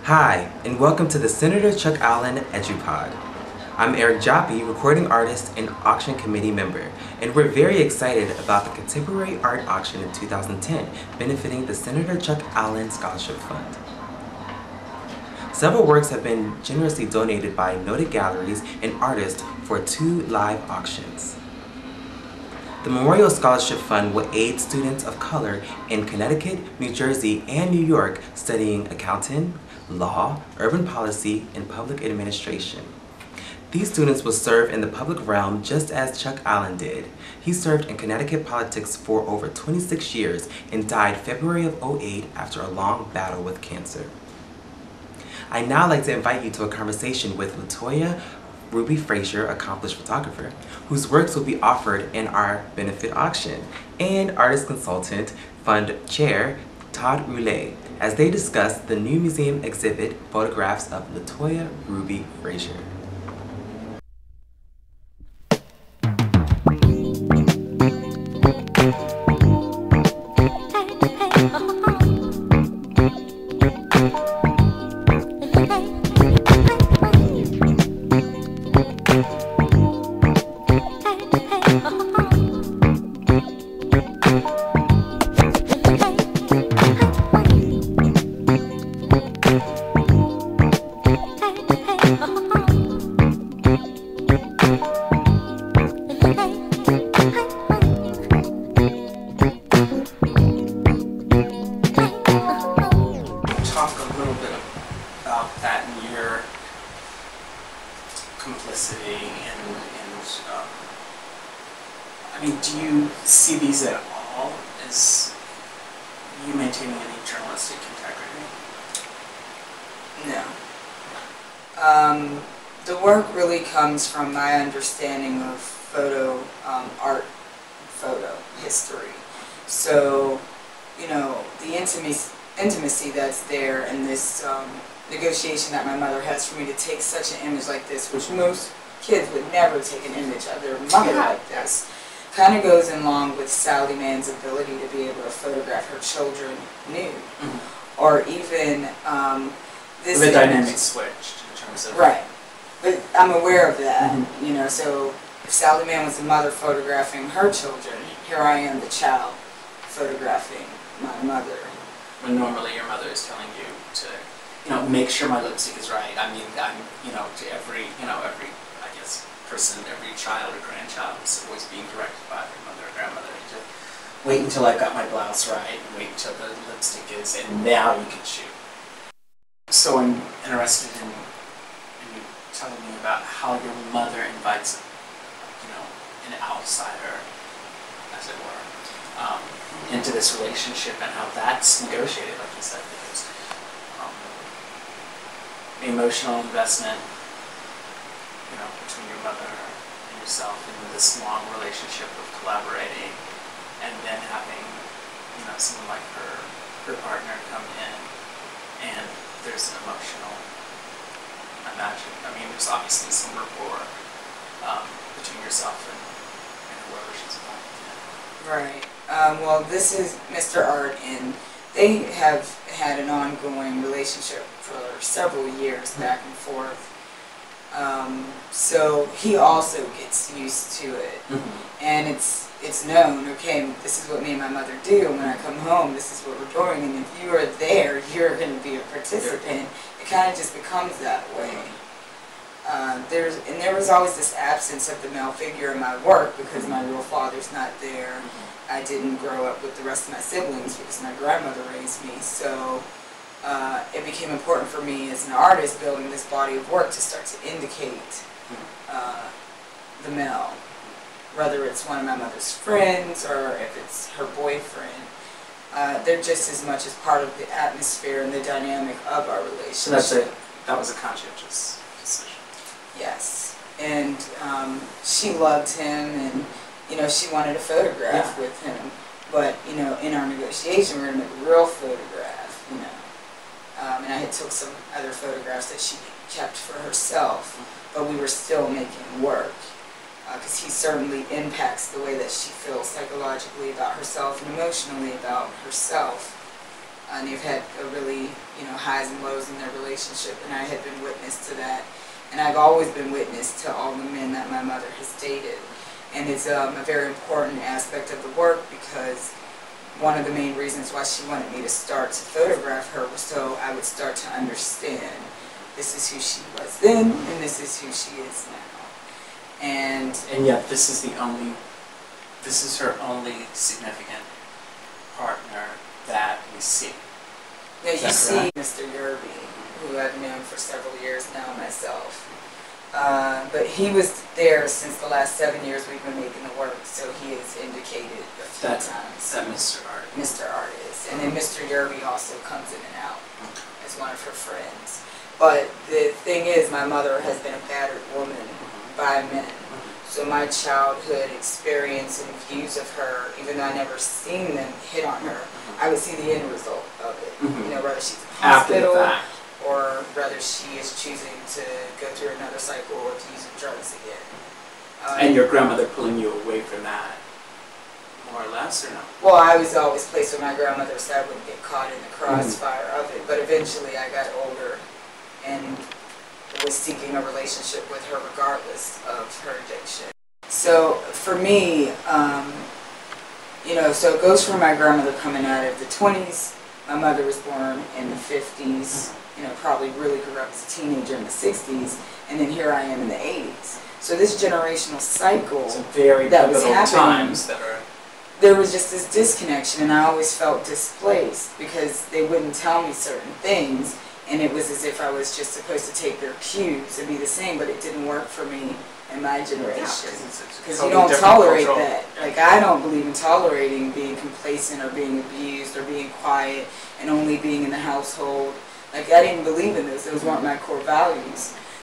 Hi, and welcome to the Senator Chuck Allen EduPod. I'm Eric Joppi, recording artist and auction committee member, and we're very excited about the Contemporary Art Auction in 2010, benefiting the Senator Chuck Allen Scholarship Fund. Several works have been generously donated by noted galleries and artists for 2 live auctions. The Memorial Scholarship Fund will aid students of color in Connecticut, New Jersey, and New York studying accounting, law, urban policy, and public administration. These students will serve in the public realm just as Chuck Allen did. He served in Connecticut politics for over 26 years and died February of '08 after a long battle with cancer. I'd now like to invite you to a conversation with Latoya Ruby Frazier, accomplished photographer, whose works will be offered in our benefit auction, and artist consultant, fund chair, Todd Roulet, as they discuss the new museum exhibit, photographs of Latoya Ruby Frazier. Complicity I mean, do you see these at all as you maintaining any journalistic integrity? No. The work really comes from my understanding of photo history. So, you know, the intimacy that's there in this negotiation that my mother has for me to take such an image like this, which most kids would never take an image of their mother like this, kind of goes along with Sally Mann's ability to be able to photograph her children nude. Mm-hmm. Or even this the dynamic switched in terms of... Right. But I'm aware of that, mm-hmm. You know, so if Sally Mann was the mother photographing her children, here I am, the child, photographing my mother. When normally your mother is telling you to, you know, make sure my lipstick is right. I mean, you know, to every, I guess, person, every child or grandchild is always being directed by their mother or grandmother to wait until I've got my blouse right, and wait until the lipstick is, and now you can shoot. So I'm interested in you telling me about how your mother invites, you know, an outsider, as it were, into this relationship, and how that's negotiated, like you said, because the emotional investment, you know, between your mother and yourself in this long relationship of collaborating, and then having, you know, someone like her partner come in, and there's an emotional, I mean, there's obviously some rapport between yourself and whoever she's with. Right. Well, this is Mr. Art, and they have had an ongoing relationship for several years, back and forth. So he also gets used to it, mm-hmm. And it's known, okay, this is what me and my mother do. When I come home, this is what we're doing, and if you are there, you're going to be a participant. It kind of just becomes that way. There was always this absence of the male figure in my work because my real father's not there. Mm-hmm. I didn't grow up with the rest of my siblings because my grandmother raised me, so it became important for me as an artist building this body of work to start to indicate the male, whether it's one of my mother's friends or if it's her boyfriend. They're just as much as part of the atmosphere and the dynamic of our relationship. So that was a conscientious decision. Yes, and she loved him, and you know, she wanted a photograph with him, but you know, in our negotiation, we were going to make a real photograph, you know. And I had took some other photographs that she kept for herself, but we were still making work, because he certainly impacts the way that she feels psychologically about herself and emotionally about herself. and they've had a really, highs and lows in their relationship, and I had been witness to that. And I've always been witness to all the men that my mother has dated. And it's a very important aspect of the work, because one of the main reasons why she wanted me to start to photograph her was so I would start to understand this is who she was then and this is who she is now. And yet this is her only significant partner that we see. now you see Mr. Yerby, who I've known for several years now myself. But he was there since the last 7 years we've been making the work, so he has indicated a few times. That Mr. Art. Mr. Art is. And then Mr. Yerby also comes in and out as one of her friends. But the thing is, my mother has been a battered woman by men. So my childhood experience and views of her, even though I never seen them hit on her, I would see the end result of it. Whether she's in hospital, or whether she is choosing to go through another cycle or to use drugs again. And your grandmother pulling you away from that, more or less, or no? Well, I was always placed with my grandmother so I wouldn't get caught in the crossfire of it. But eventually I got older and was seeking a relationship with her regardless of her addiction. So for me, so it goes from my grandmother coming out of the 20s. My mother was born in the 50s. Probably really grew up as a teenager in the 60s, and then here I am in the 80s. So this generational cycle that was happening, there was just this disconnection, and I always felt displaced because they wouldn't tell me certain things, and it was as if I was just supposed to take their cues and be the same, but it didn't work for me in my generation. Because you don't tolerate that. Like, I don't believe in tolerating being complacent or being abused or being quiet and only being in the household. Like, I didn't believe in those. Those weren't my core values.